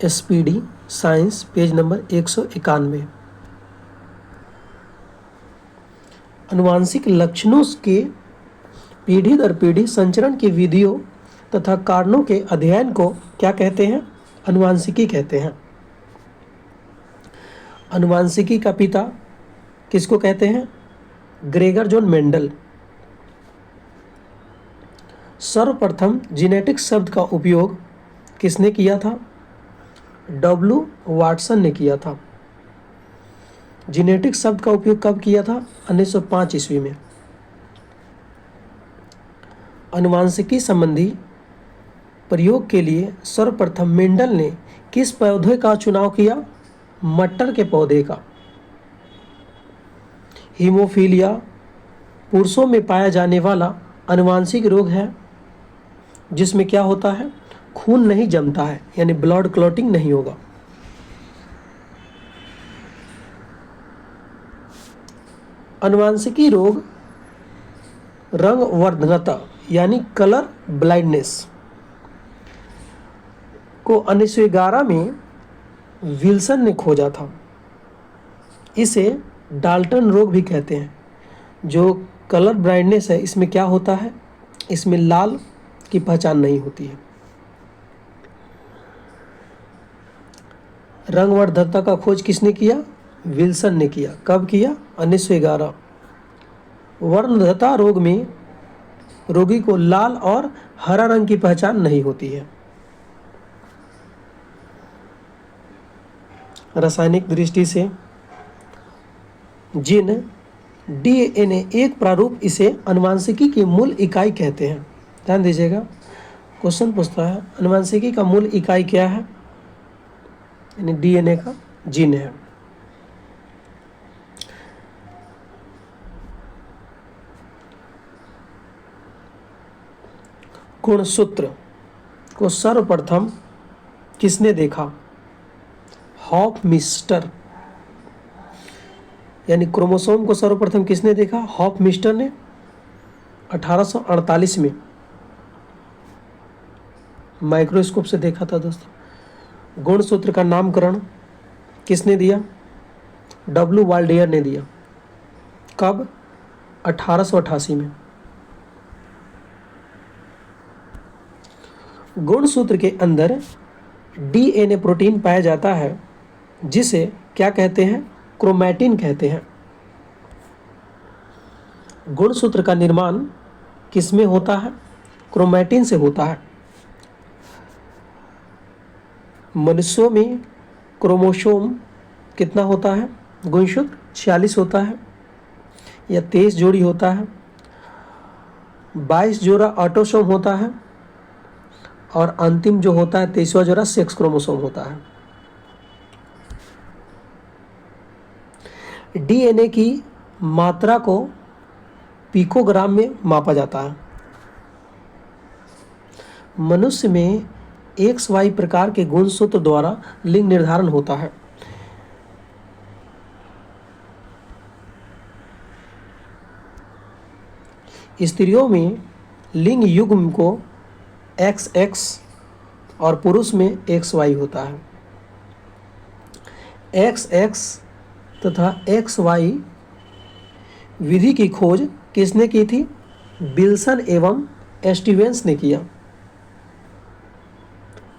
SPD science page number 191। अनुवांशिक लक्षणों के पीढ़ी दर पीढ़ी संचरण की विधियों तथा कारणों के अध्ययन को क्या कहते हैं? अनुवांशिकी कहते हैं। अनुवांशिकी का पिता किसको कहते हैं? Gregor John Mendel. सर्वप्रथम जेनेटिक शब्द का उपयोग किसने किया था? W वाटसन ने किया था। जेनेटिक शब्द का उपयोग कब किया था? 1905 ईस्वी में। अनुवांशिकी संबंधी प्रयोग के लिए सर्वप्रथम मेंडल ने किस पौधे का चुनाव किया? मटर के पौधे का। हीमोफीलिया पुरुषों में पाया जाने वाला अनुवांशिक रोग है जिसमें क्या होता है? खून नहीं जमता है, यानी ब्लड क्लॉटिंग नहीं होगा। अनुवांशिकी रोग रंगवर्धनता यानी कलर ब्लाइंडनेस को 1911 में विल्सन ने खोजा था। इसे डाल्टन रोग भी कहते हैं। जो कलर ब्लाइंडनेस है, इसमें क्या होता है? इसमें लाल की पहचान नहीं होती है। रंगवर्धनता का खोज किसने किया? विल्सन ने किया। कब किया? 1911। वर्णवृद्धता रोग में रोगी को लाल और हरा रंग की पहचान नहीं होती है। रासायनिक दृष्टि से जीन DNA एक प्रारूप, इसे अनुवांशिकी की मूल इकाई कहते हैं। ध्यान दीजिएगा, क्वेश्चन पूछता है अनुवांशिकी का मूल इकाई क्या है? यानी DNA का जीन है। गुणसूत्र को सर्वप्रथम किसने देखा? हॉफमिस्टर। यानी क्रोमोसोम को सर्वप्रथम किसने देखा? हॉफमिस्टर ने 1848 में माइक्रोस्कोप से देखा था दोस्तों। गुणसूत्र का नामकरण किसने दिया? W वाल्डेयर ने दिया। कब? 1888 में। गुणसूत्र के अंदर DNA प्रोटीन पाया जाता है जिसे क्या कहते हैं? क्रोमैटिन कहते हैं। गुणसूत्र का निर्माण किसमें होता है? क्रोमैटिन से होता है। मनुष्यों में क्रोमोसोम कितना होता है? गुणसूत्र 46 होता है या 23 जोड़ी होता है। 22 जोड़ा ऑटोसोम होता है और अंतिम जो होता है 23वां जोड़ा सेक्स क्रोमोसोम होता है। DNA की मात्रा को पिकोग्राम में मापा जाता है। मनुष्य में XY प्रकार के गुणसूत्र द्वारा लिंग निर्धारण होता है। स्त्रियों में लिंग युग्म को XX और पुरुष में XY होता है। XX तथा XY विधि की खोज किसने की थी? विल्सन एवं स्टीवेंस ने किया।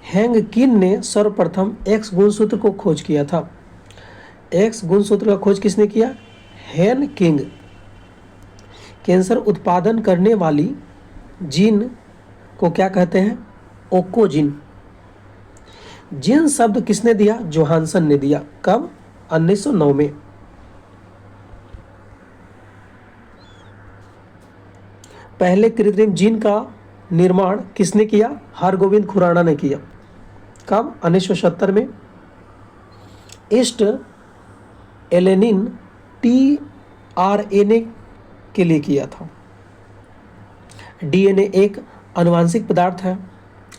हैंग किन ने सर्वप्रथम X गुणसूत्र को खोज किया था। X गुणसूत्र का खोज किसने किया? हेन किंग। कैंसर उत्पादन करने वाली जीन को क्या कहते हैं? ओकोजीन। जीन शब्द किसने दिया? जोहानसन ने दिया। कब? 1909 में। पहले कृत्रिम जीन का निर्माण किसने किया? हरगोविंद खुराना ने किया। कब? 1970 में। ईस्ट एलेनिन tRNA के लिए किया था। DNA एक आनुवंशिक पदार्थ है।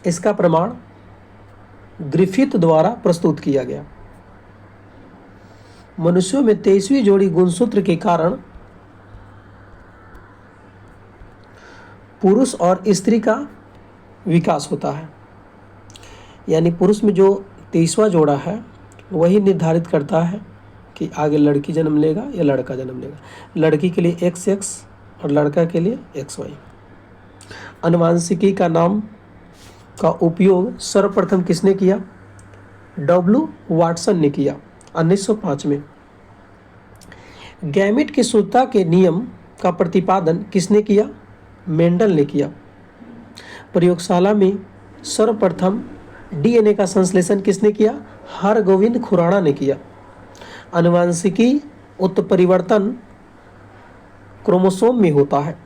इसका प्रमाण ग्रिफिथ द्वारा प्रस्तुत किया गया। मनुष्यों में 23वीं जोड़ी गुणसूत्र के कारण पुरुष और स्त्री का विकास होता है। यानी पुरुष में जो तीसरा जोड़ा है वही निर्धारित करता है कि आगे लड़की जन्म लेगा या लड़का जन्म लेगा। लड़की के लिए XX और लड़का के लिए XY। अनुवांशिकी का नाम का उपयोग सर्वप्रथम किसने किया? W वाटसन ने किया 1905 में। गैमेट की शुद्धता के नियम का प्रतिपादन किसने किया? मेंडल ने किया। प्रयोगशाला में सर्वप्रथम DNA का संश्लेषण किसने किया? हरगोविंद खुराना ने किया। अनुवांशिकी उत्परिवर्तन क्रोमोसोम में होता है।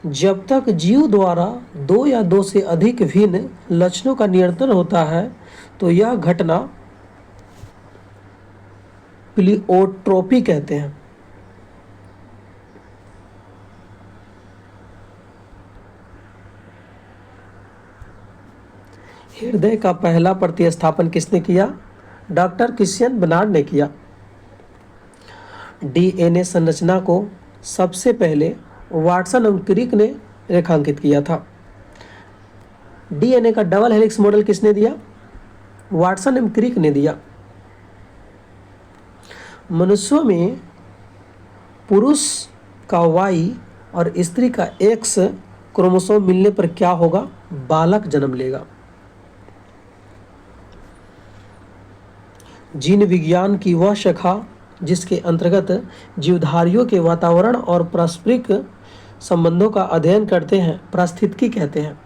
जब तक जीव द्वारा 2 या 2 से अधिक भिन्न लक्षणों का नियंत्रण होता है तो यह घटना प्लियोट्रोपी कहते हैं। हृदय का पहला प्रतिस्थापन किसने किया? डॉक्टर क्रिश्चियन बर्नार्ड ने किया। DNA संरचना को सबसे पहले वाटसन और क्रिक ने रेखांकित किया था। DNA का डबल हेलिक्स मॉडल किसने दिया? वाटसन एवं क्रिक ने दिया। मनुष्यों में पुरुष का Y और स्त्री का X क्रोमोसोम मिलने पर क्या होगा? बालक जन्म लेगा। जीन विज्ञान की वह शाखा जिसके अंतर्गत जीवधारियों के वातावरण और पारस्परिक संबंधों का अध्ययन करते हैं पारिस्थितिकी कहते हैं।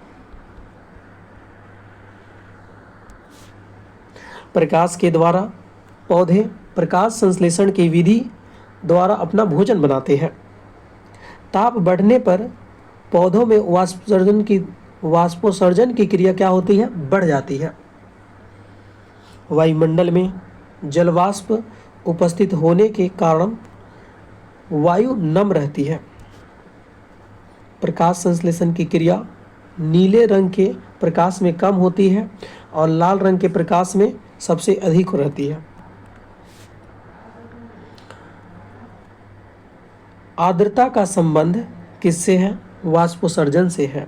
प्रकाश के द्वारा पौधे प्रकाश संश्लेषण की विधि द्वारा अपना भोजन बनाते हैं। ताप बढ़ने पर पौधों में वाष्पोत्सर्जन की क्रिया क्या होती है? बढ़ जाती है। वायुमंडल में जलवाष्प उपस्थित होने के कारण वायु नम रहती है। प्रकाश संश्लेषण की क्रिया नीले रंग के प्रकाश में कम होती है और लाल रंग के प्रकाश में सबसे अधिक रहती है। आर्द्रता का संबंध किससे है? वाष्पोत्सर्जन से है।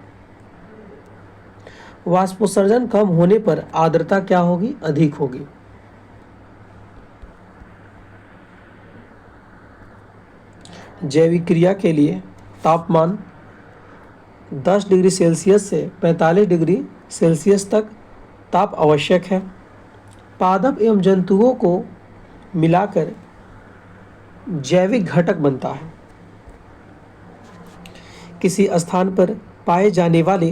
वाष्पोत्सर्जन कम होने पर आर्द्रता क्या होगी? अधिक होगी। जैविक क्रिया के लिए तापमान 10 डिग्री सेल्सियस से 45 डिग्री सेल्सियस तक ताप आवश्यक है। पादप एवं जंतुओं को मिलाकर जैविक घटक बनता है। किसी स्थान पर पाए जाने वाले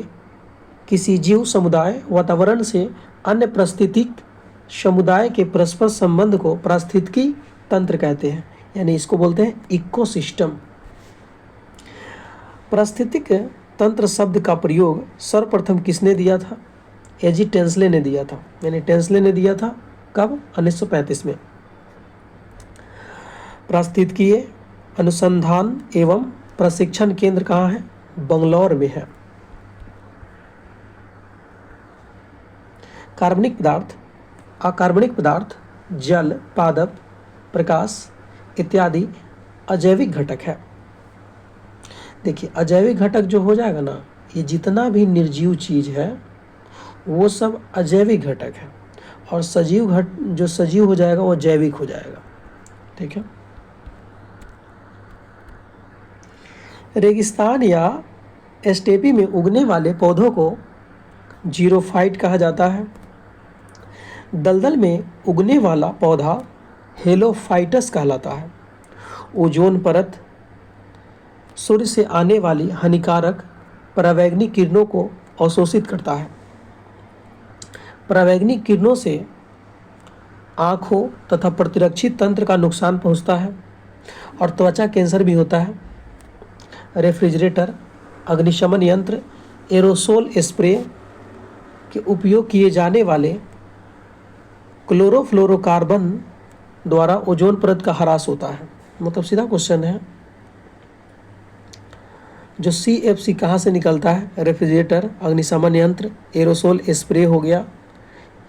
किसी जीव समुदाय वातावरण से अन्य पारिस्थितिक समुदाय के परस्पर संबंध को पारिस्थितिकी तंत्र कहते हैं, यानी इसको बोलते हैं इकोसिस्टम। पारिस्थितिक तंत्र शब्द का प्रयोग सर्वप्रथम किसने दिया था? एजी टेंसले ने दिया था, यानी टेंसले ने दिया था। कब? 1935 में। पारिस्थितिकीय अनुसंधान एवं प्रशिक्षण केंद्र कहाँ है? बंगलौर में है। कार्बनिक पदार्थ, अकार्बनिक पदार्थ, जल, पादप, प्रकाश इत्यादि अजैविक घटक है। देखिए, अजैविक घटक जो हो जाएगा ना, ये जितना भी निर्जीव चीज़ है वो सब अजैविक घटक है, और जो सजीव हो जाएगा वो जैविक हो जाएगा। ठीक है। रेगिस्तान या स्टेपी में उगने वाले पौधों को जीरोफाइट कहा जाता है। दलदल में उगने वाला पौधा हेलोफाइटस कहलाता है। ओजोन परत सूर्य से आने वाली हानिकारक परावैंगनिक किरणों को अवशोषित करता है। परावैंगनिक किरणों से आँखों तथा प्रतिरक्षी तंत्र का नुकसान पहुंचता है और त्वचा कैंसर भी होता है। रेफ्रिजरेटर, अग्निशमन यंत्र, एरोसोल स्प्रे के उपयोग किए जाने वाले क्लोरोफ्लोरोकार्बन द्वारा ओजोन परत का ह्रास होता है। मतलब सीधा क्वेश्चन है, जो CFC कहाँ से निकलता है? रेफ्रिजरेटर, अग्निशमन यंत्र, एरोसोल स्प्रे हो गया,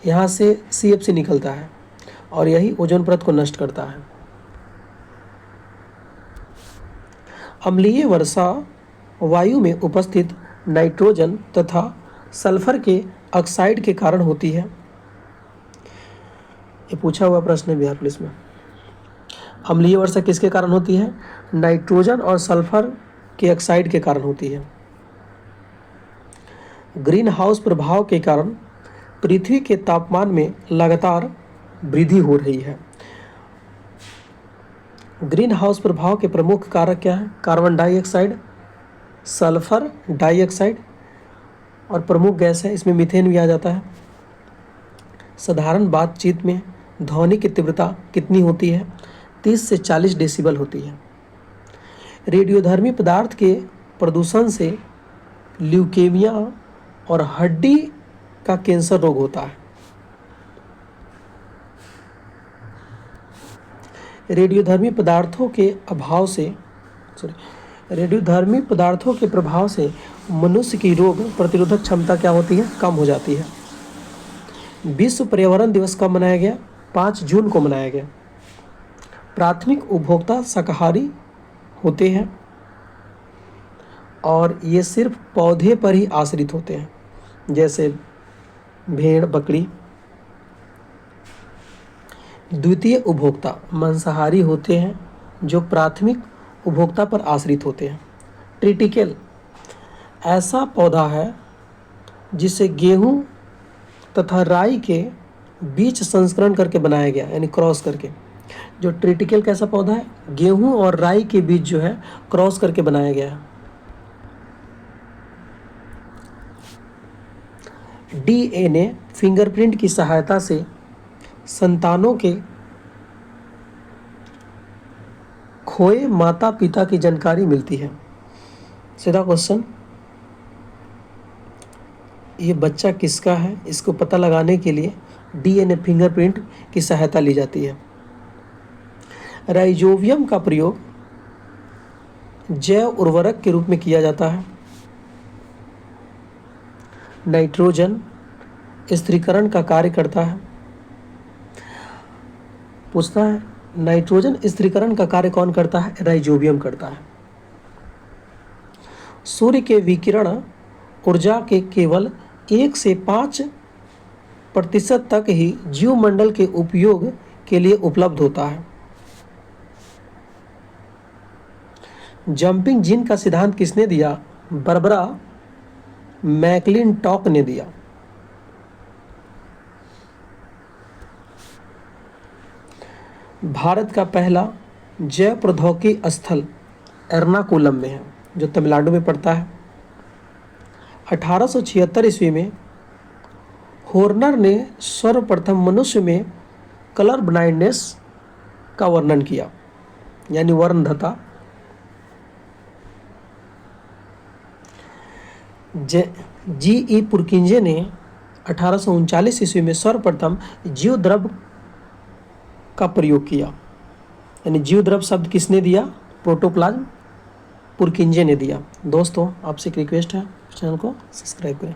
यहाँ से CFC निकलता है और यही ओजोन परत को नष्ट करता है। अम्लीय वर्षा वायु में उपस्थित नाइट्रोजन तथा सल्फर के ऑक्साइड के कारण होती है। ये पूछा हुआ प्रश्न है बिहार पुलिस में। अम्लीय वर्षा किसके कारण होती है? नाइट्रोजन और सल्फर के ऑक्साइड के कारण होती है। ग्रीन हाउस प्रभाव के कारण पृथ्वी के तापमान में लगातार वृद्धि हो रही है। ग्रीन हाउस प्रभाव के प्रमुख कारक क्या है? कार्बन डाइऑक्साइड, सल्फर डाइऑक्साइड, और प्रमुख गैस है इसमें मीथेन भी आ जाता है। साधारण बातचीत में ध्वनि की तीव्रता कितनी होती है? 30 से 40 डेसिबल होती है। रेडियोधर्मी पदार्थ के प्रदूषण से ल्यूकेमिया और हड्डी का कैंसर रोग होता है। रेडियोधर्मी पदार्थों के प्रभाव से मनुष्य की रोग प्रतिरोधक क्षमता क्या होती है? कम हो जाती है। विश्व पर्यावरण दिवस कब मनाया गया? 5 जून को मनाया गया। प्राथमिक उपभोक्ता शाकाहारी होते हैं और ये सिर्फ पौधे पर ही आश्रित होते हैं, जैसे भेड़, बकरी। द्वितीय उपभोक्ता मांसाहारी होते हैं जो प्राथमिक उपभोक्ता पर आश्रित होते हैं। ट्रिटिकेल ऐसा पौधा है जिसे गेहूं तथा राई के बीच संस्करण करके बनाया गया, यानी क्रॉस करके। जो ट्रिटिकल कैसा पौधा है? गेहूं और राई के बीच जो है क्रॉस करके बनाया गया है। डीएनए फिंगरप्रिंट की सहायता से संतानों के खोए माता पिता की जानकारी मिलती है। सीधा क्वेश्चन, ये बच्चा किसका है, इसको पता लगाने के लिए डीएनए फिंगरप्रिंट की सहायता ली जाती है। राइजोबियम का प्रयोग जैव उर्वरक के रूप में किया जाता है। नाइट्रोजन स्थिरीकरण का कार्य करता है। पूछता है नाइट्रोजन स्थिरीकरण का कार्य कौन करता है? राइजोबियम करता है। सूर्य के विकिरण ऊर्जा के केवल 1 से 5% तक ही जीवमंडल के उपयोग के लिए उपलब्ध होता है। जंपिंग जीन का सिद्धांत किसने दिया? बारबरा मैकलिंटॉक ने दिया। भारत का पहला जैव प्रौद्योगिकी स्थल एर्नाकुलम में है, जो तमिलनाडु में पड़ता है। 1876 ईस्वी में हॉर्नर ने सर्वप्रथम मनुष्य में कलर ब्लाइंडनेस का वर्णन किया, यानी वर्णधता। जी.ई. पुरकिंजे ने 1839 ईस्वी में सर्वप्रथम जीवद्रव का प्रयोग किया, यानी जीवद्रव शब्द किसने दिया? प्रोटोप्लाज्म पुरकिंजे ने दिया। दोस्तों, आपसे एक रिक्वेस्ट है, चैनल को सब्सक्राइब करें।